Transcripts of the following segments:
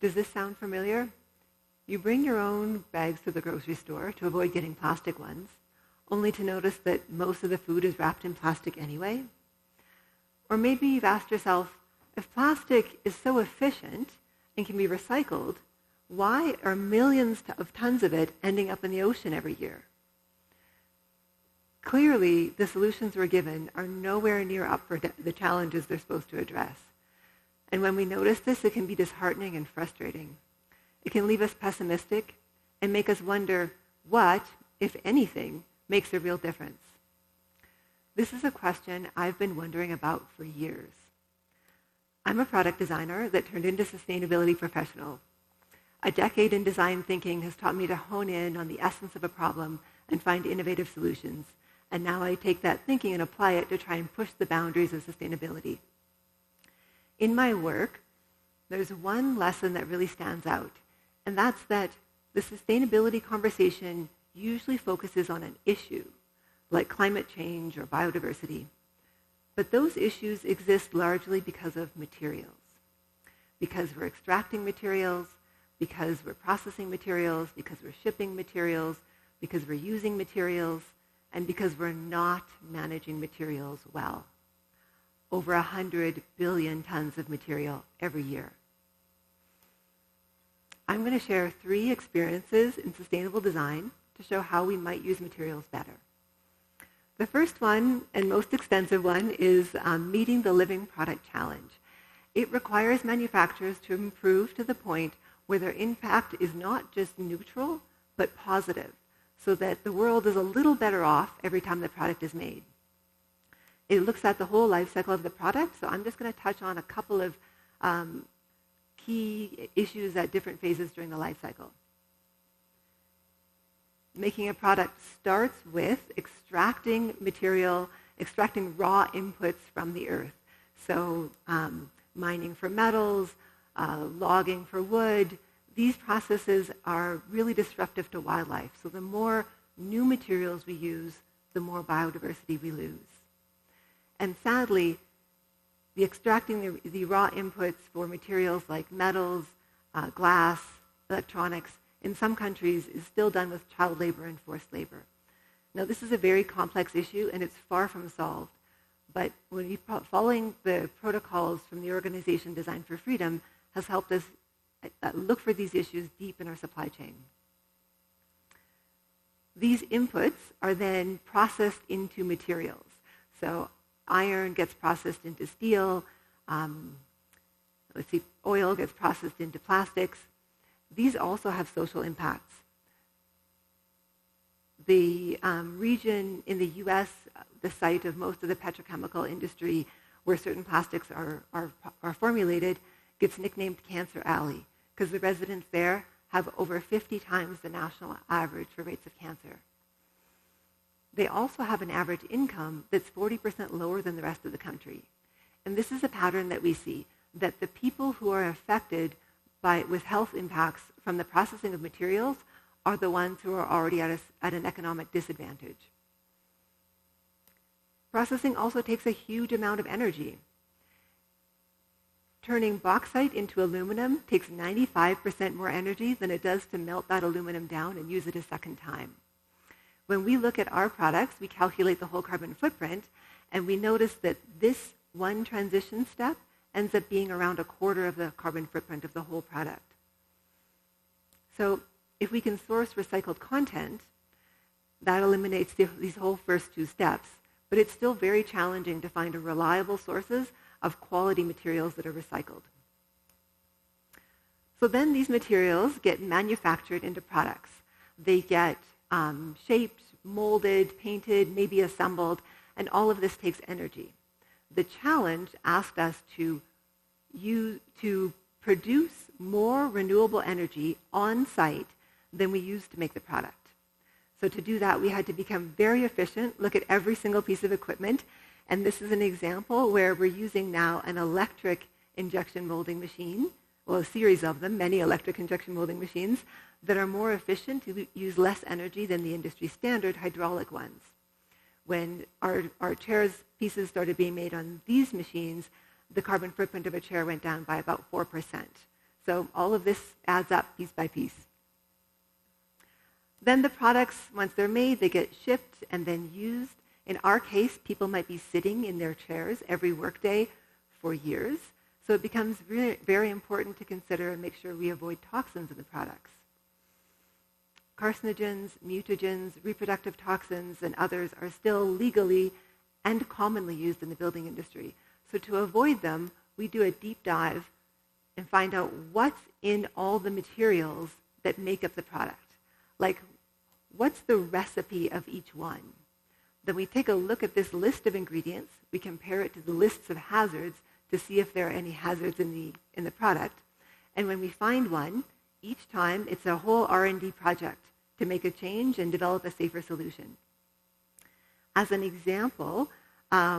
Does this sound familiar? You bring your own bags to the grocery store to avoid getting plastic ones, only to notice that most of the food is wrapped in plastic anyway. Or maybe you've asked yourself, if plastic is so efficient and can be recycled, why are millions of tons of it ending up in the ocean every year? Clearly, the solutions we're given are nowhere near up for the challenges they're supposed to address. And when we notice this, it can be disheartening and frustrating. It can leave us pessimistic and make us wonder what, if anything, makes a real difference. This is a question I've been wondering about for years. I'm a product designer that turned into sustainability professional. A decade in design thinking has taught me to hone in on the essence of a problem and find innovative solutions. And now I take that thinking and apply it to try and push the boundaries of sustainability. In my work, there's one lesson that really stands out, and that's that the sustainability conversation usually focuses on an issue, like climate change or biodiversity. But those issues exist largely because of materials. Because we're extracting materials, because we're processing materials, because we're shipping materials, because we're using materials, and because we're not managing materials well. Over 100 billion tons of material every year. I'm going to share 3 experiences in sustainable design to show how we might use materials better. The first one, and most extensive one, is meeting the living product challenge. It requires manufacturers to improve to the point where their impact is not just neutral, but positive, so that the world is a little better off every time the product is made. It looks at the whole life cycle of the product, so I'm just going to touch on a couple of key issues at different phases during the life cycle. Making a product starts with extracting material, extracting raw inputs from the earth. So mining for metals, logging for wood. These processes are really disruptive to wildlife. So the more new materials we use, the more biodiversity we lose. And sadly, the extracting the raw inputs for materials like metals, glass, electronics, in some countries is still done with child labor and forced labor. Now, this is a very complex issue, and it's far from solved. But following the protocols from the organization Design for Freedom has helped us look for these issues deep in our supply chain. These inputs are then processed into materials. So iron gets processed into steel. Oil gets processed into plastics. These also have social impacts. The region in the US, the site of most of the petrochemical industry where certain plastics are formulated, gets nicknamed Cancer Alley because the residents there have over 50 times the national average for rates of cancer. They also have an average income that's 40% lower than the rest of the country. And this is a pattern that we see, that the people who are affected with health impacts from the processing of materials are the ones who are already at an economic disadvantage. Processing also takes a huge amount of energy. Turning bauxite into aluminum takes 95% more energy than it does to melt that aluminum down and use it a second time. When we look at our products, we calculate the whole carbon footprint, and we notice that this one transition step ends up being around 1/4 of the carbon footprint of the whole product. So if we can source recycled content, that eliminates these whole first 2 steps, but it's still very challenging to find reliable sources of quality materials that are recycled. So then these materials get manufactured into products. They get shaped, molded, painted, maybe assembled, and all of this takes energy. The challenge asked us to produce more renewable energy on site than we used to make the product. So to do that, we had to become very efficient, look at every single piece of equipment, and this is an example where we're using now an electric injection molding machine, well, a series of them, many electric injection molding machines, that are more efficient, to use less energy than the industry standard hydraulic ones. When our chairs pieces started being made on these machines, the carbon footprint of a chair went down by about 4%. So all of this adds up piece by piece. Then the products, once they're made, they get shipped and then used. In our case, people might be sitting in their chairs every workday for years. So it becomes really, very important to consider and make sure we avoid toxins in the products. Carcinogens, mutagens, reproductive toxins, and others are still legally and commonly used in the building industry. So to avoid them, we do a deep dive and find out what's in all the materials that make up the product. Like, what's the recipe of each one? Then we take a look at this list of ingredients. We compare it to the lists of hazards to see if there are any hazards in the product. And when we find one, each time it's a whole R&D project to make a change and develop a safer solution. As an example,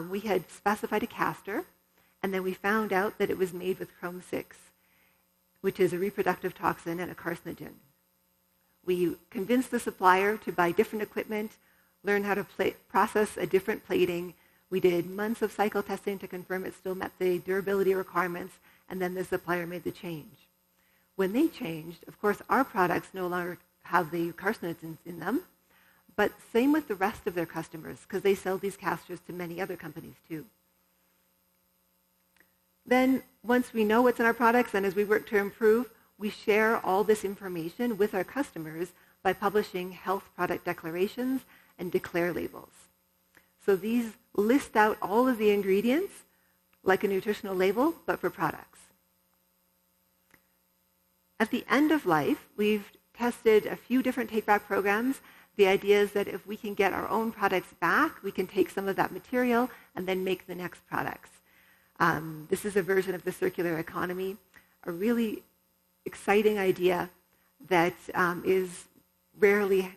we had specified a caster, and then we found out that it was made with chromium-6, which is a reproductive toxin and a carcinogen. We convinced the supplier to buy different equipment, learn how to process a different plating. We did months of cycle testing to confirm it still met the durability requirements, and then the supplier made the change. When they changed, of course, our products no longer have the carcinogens in them, but same with the rest of their customers, because they sell these casters to many other companies too. Then, once we know what's in our products, and as we work to improve, we share all this information with our customers by publishing health product declarations and declare labels. So these list out all of the ingredients like a nutritional label, but for products. At the end of life, we've tested a few different take-back programs. The idea is that if we can get our own products back, we can take some of that material and then make the next products. This is a version of the circular economy, a really exciting idea that is rarely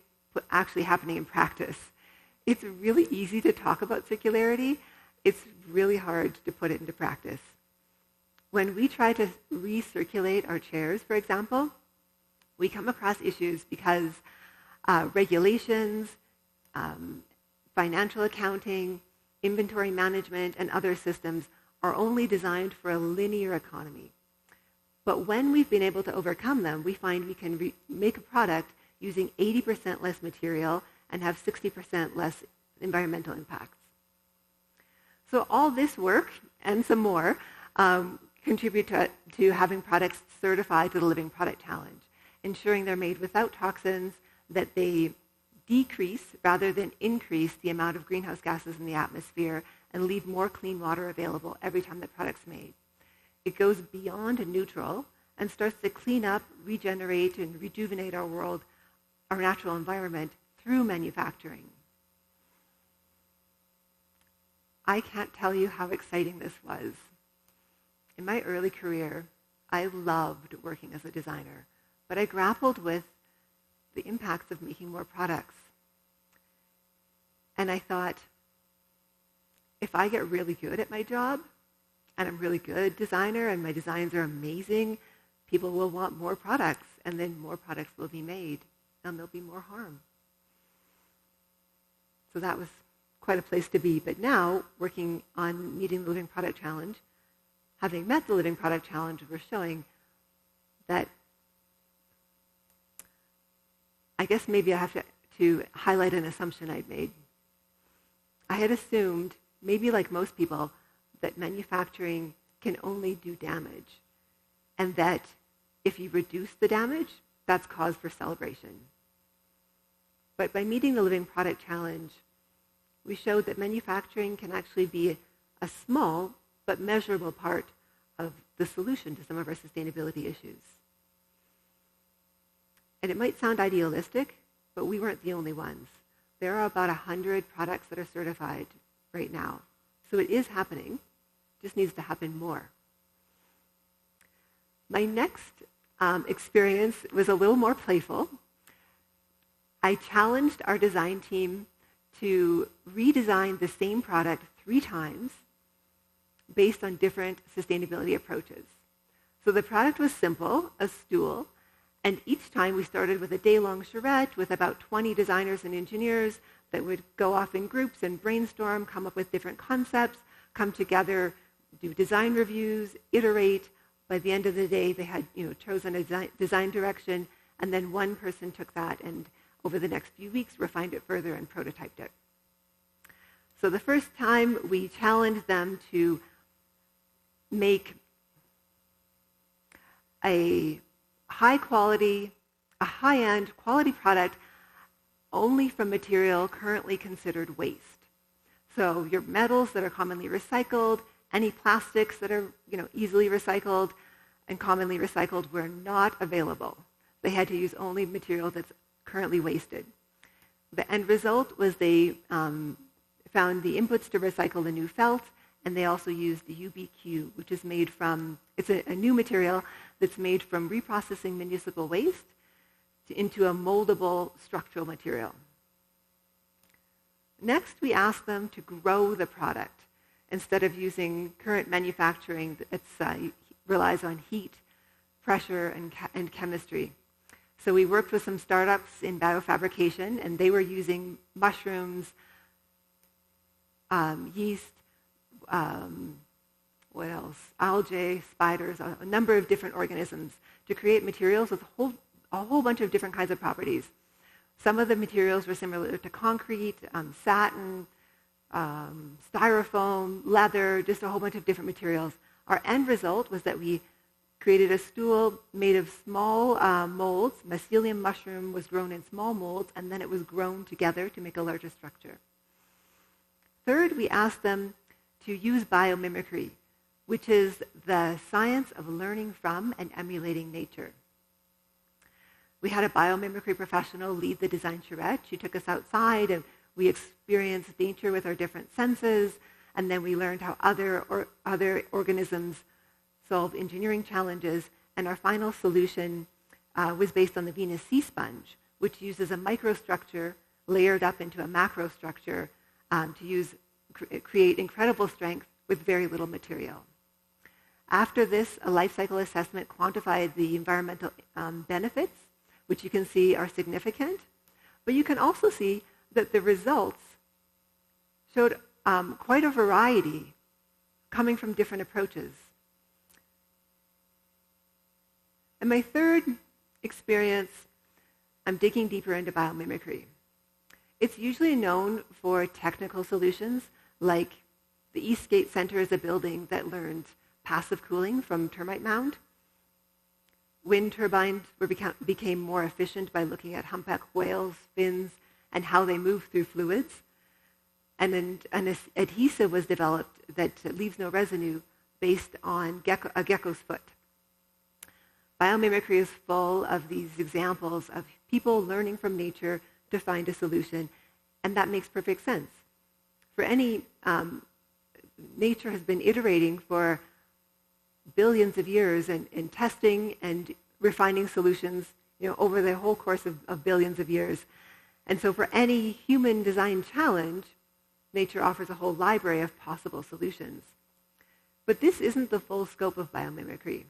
actually happening in practice. It's really easy to talk about circularity. It's really hard to put it into practice. When we try to recirculate our chairs, for example, we come across issues because regulations, financial accounting, inventory management, and other systems are only designed for a linear economy. But when we've been able to overcome them, we find we can make a product using 80% less material and have 60% less environmental impacts. So all this work and some more contribute to having products certified to the Living Product Challenge, ensuring they're made without toxins, that they decrease rather than increase the amount of greenhouse gases in the atmosphere, and leave more clean water available every time the product's made. It goes beyond neutral and starts to clean up, regenerate, and rejuvenate our world, our natural environment, through manufacturing. I can't tell you how exciting this was. In my early career, I loved working as a designer, but I grappled with the impacts of making more products. And I thought, if I get really good at my job, and I'm a really good designer, and my designs are amazing, people will want more products, and then more products will be made, and there'll be more harm. So that was quite a place to be. But now, working on meeting the Living Product Challenge, having met the Living Product Challenge, we're showing that I guess maybe I have to highlight an assumption I'd made. I had assumed, maybe like most people, that manufacturing can only do damage, and that if you reduce the damage, that's cause for celebration. But by meeting the Living Product Challenge, we showed that manufacturing can actually be a small but measurable part of the solution to some of our sustainability issues. And it might sound idealistic, but we weren't the only ones. There are about 100 products that are certified right now. So it is happening, just needs to happen more. My next experience was a little more playful. I challenged our design team to redesign the same product 3 times based on different sustainability approaches. So the product was simple, a stool, and each time we started with a day-long charrette with about 20 designers and engineers that would go off in groups and brainstorm, come up with different concepts, come together, do design reviews, iterate, By the end of the day, they had chosen a design direction, and then one person took that and over the next few weeks refined it further and prototyped it. So the first time we challenged them to make a high-end quality product only from material currently considered waste. So your metals that are commonly recycled, any plastics that are easily recycled and commonly recycled were not available. They had to use only material that's currently wasted. The end result was they found the inputs to recycle the new felt, and they also used the UBQ, which is made from, it's a new material that's made from reprocessing municipal waste into a moldable structural material. Next, we asked them to grow the product instead of using current manufacturing that relies on heat, pressure, and chemistry. So we worked with some startups in biofabrication, and they were using mushrooms, yeast, what else? Algae, spiders, a number of different organisms to create materials with a whole bunch of different kinds of properties. Some of the materials were similar to concrete, satin, styrofoam, leather, just a whole bunch of different materials. Our end result was that we created a stool made of small molds. Mycelium mushroom was grown in small molds, and then it was grown together to make a larger structure. Third, we asked them to use biomimicry, which is the science of learning from and emulating nature. We had a biomimicry professional lead the design charrette. She took us outside, and we experienced nature with our different senses, and then we learned how other organisms solve engineering challenges, and our final solution was based on the Venus sea sponge, which uses a microstructure layered up into a macrostructure to create incredible strength with very little material. After this, a life cycle assessment quantified the environmental benefits, which you can see are significant, but you can also see that the results showed quite a variety coming from different approaches. And my third experience, I'm digging deeper into biomimicry. It's usually known for technical solutions, like the Eastgate Center is a building that learned passive cooling from termite mound. Wind turbines became more efficient by looking at humpback whales' fins and how they move through fluids. And then an adhesive was developed that leaves no residue based on a gecko's foot. Biomimicry is full of these examples of people learning from nature to find a solution, and that makes perfect sense. For any, nature has been iterating for billions of years and testing and refining solutions over the whole course of billions of years. And so for any human design challenge, nature offers a whole library of possible solutions. But this isn't the full scope of biomimicry.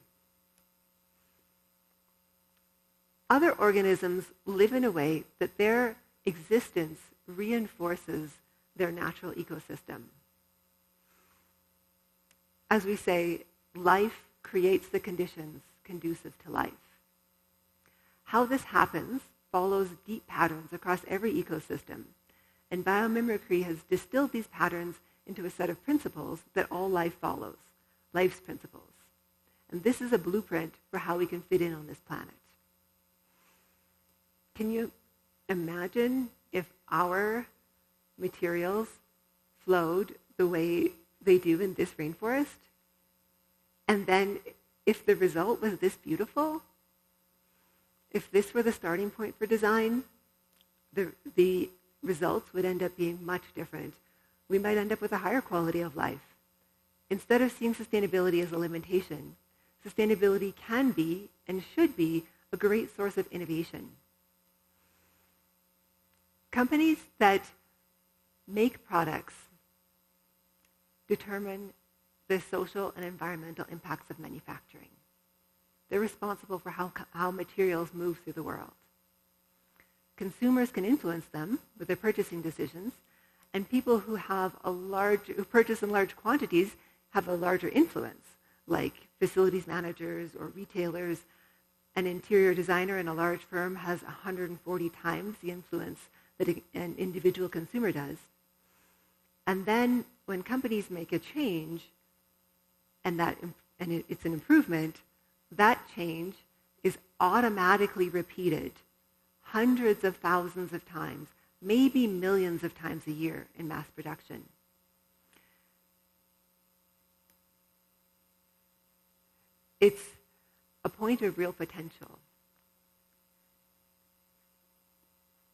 Other organisms live in a way that their existence reinforces their natural ecosystem. As we say, life creates the conditions conducive to life. How this happens follows deep patterns across every ecosystem, and biomimicry has distilled these patterns into a set of principles that all life follows, life's principles. And this is a blueprint for how we can fit in on this planet. Can you imagine if our materials flowed the way they do in this rainforest? And then if the result was this beautiful, if this were the starting point for design, the results would end up being much different. We might end up with a higher quality of life. Instead of seeing sustainability as a limitation, sustainability can be and should be a great source of innovation. Companies that make products determine the social and environmental impacts of manufacturing. They're responsible for how materials move through the world. Consumers can influence them with their purchasing decisions, and people who purchase in large quantities have a larger influence. like facilities managers or retailers. An interior designer in a large firm has 140 times the influence that an individual consumer does. And then when companies make a change, and it's an improvement, that change is automatically repeated hundreds of thousands of times, maybe millions of times a year in mass production. It's a point of real potential.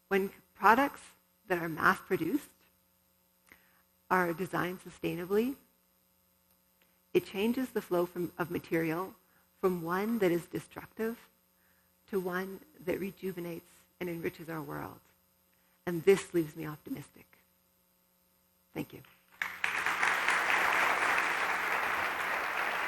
When products that are mass-produced are designed sustainably, it changes the flow of material from one that is destructive to one that rejuvenates and enriches our world. And this leaves me optimistic. Thank you.